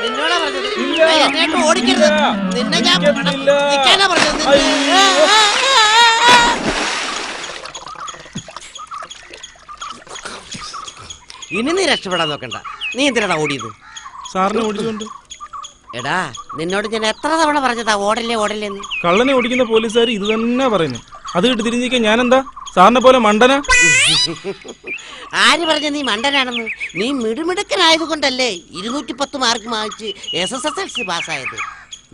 നിന്നോടാ പറഞ്ഞത് എന്നെ ഓടിക്കരുത്. നിന്നെ ഞാൻ നിൽക്കാനാ പറഞ്ഞത്. ഇനി നീ രക്ഷപ്പെടാൻ നോക്കണ്ട. നീ എന്തിനാടാ ഓടിയത്? സാറിനെ ഓടിച്ചുകൊണ്ട്. എടാ നിന്നോട് ഞാൻ എത്ര തവണ പറഞ്ഞതാ ഓടല്ലേ ഓടല്ലേന്ന്. കള്ളനെ ഓടിക്കുന്ന പോലീസുകാർ ഇത് തന്നെ പറയുന്നു. അത് കിട്ടി തിരിഞ്ഞിരിക്കാൻ ഞാനെന്താ സാറിനെ പോലെ മണ്ടനാ? ആര് പറഞ്ഞ നീ മണ്ടനാണെന്ന്? നീ മിടുമിടുക്കനായത് കൊണ്ടല്ലേ 210 മാർക്ക് വാങ്ങിച്ച് SSLC പാസ്സായത്.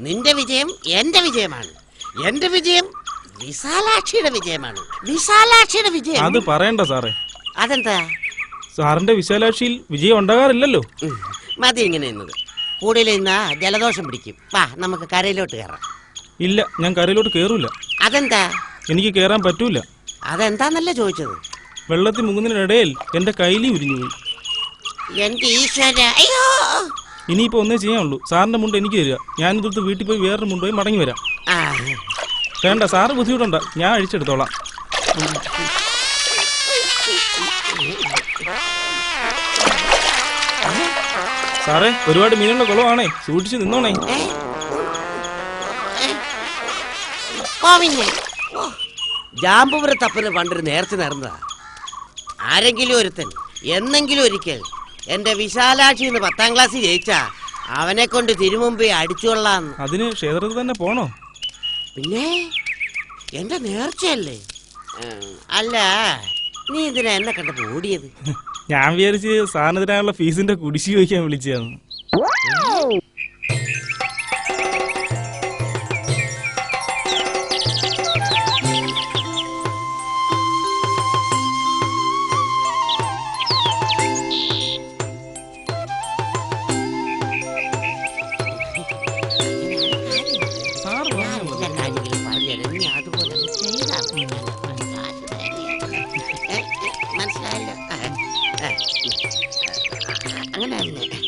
നിന്റെ വിജയം എന്റെ വിജയമാണ്. എന്റെ വിജയം വിശാലാക്ഷിയുടെ വിജയമാണ്. വിശാലാക്ഷിയുടെ വിജയം. അത് പറയണ്ട സാറേ. അതെന്താ? സാറിന്റെ വിശാലാക്ഷിയിൽ വിജയം ഉണ്ടാകാറില്ലല്ലോ. മതി ഇങ്ങനെ എന്നത്. കൂടുതൽ ഇന്നാ ജലദോഷം പിടിക്കും. വാ നമുക്ക് കരയിലോട്ട് കയറാം. ഇല്ല, ഞാൻ കരയിലോട്ട് കേറൂല. അതെന്താ? എനിക്ക് കേറാൻ പറ്റൂല. അതെന്താന്നല്ലേ ചോദിച്ചത്. വെള്ളത്തിൽ മുങ്ങുന്നതിനിടയിൽ എന്റെ കൈലി ഉരിഞ്ഞുപോയി. എന്റെ ഈശ്വര, അയ്യോ! ഇനിയിപ്പോ ഒന്നേ ചെയ്യാനുള്ളൂ. സാറിന്റെ മുണ്ട് എനിക്ക് തരിക. ഞാൻ ഇതൊട്ട് വീട്ടിൽ പോയി വേറൊരു മുണ്ട് പോയി മടങ്ങി വരാം. വേണ്ട, സാറ് ബുദ്ധിമുട്ടുണ്ട, ഞാൻ അഴിച്ചെടുത്തോളാം. സാറേ, ഒരുപാട് മീനുള്ള കുളമാണേ, സൂക്ഷിച്ച് നിന്നോണേ. ജാമ്പുപുരത്തപ്പന് പണ്ടൊരു നേർച്ച നേർന്നതാ. ആരെങ്കിലും ഒരുത്തൻ എന്നെങ്കിലും ഒരിക്കൽ എന്റെ വിശാലാക്ഷി 10ാം ക്ലാസ്സിൽ ജയിച്ചാ അവനെ കൊണ്ട് തിരുമുമ്പേ അടിച്ചുകൊള്ളാം. അതിന് ക്ഷേത്രത്തിൽ തന്നെ പോണോ? പിന്നെ എന്റെ നേർച്ചയല്ലേ. അല്ല, നീ എന്തിനാ എന്നെ കണ്ടപ്പോ ഓടിയത്? ഞാൻ വിചാരിച്ച് സാധനത്തിനായുള്ള ഫീസിന്റെ കുടിശ്ശിക ചോദിക്കാൻ വിളിച്ചതാണ്. മനസ്സിലായല്ലോ. അങ്ങനെയല്ലേ?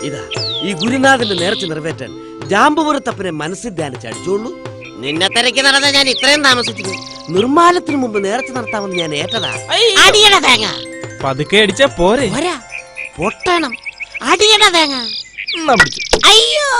ഇതാ ഈ ഗുരുനാഥന്റെ നേർച്ച നിറവേറ്റാൻ ജാമ്പുപുരത്തപ്പനെ മനസ്സിൽ ധ്യാനിച്ച് അടിച്ചോളൂ. നിന്നെ തിരക്കി നടന്ന ഞാൻ ഇത്രയും താമസിച്ചു. നിർമ്മാലത്തിന് മുമ്പ് നേർച്ച നടത്താമെന്ന് ഞാൻ ഏറ്റതാ. അടിയട തേങ്ങ. പതുക്കെ അടിച്ചാ പോരെ? പൊട്ടണം. അടിയട തേങ്ങ. അയ്യോ!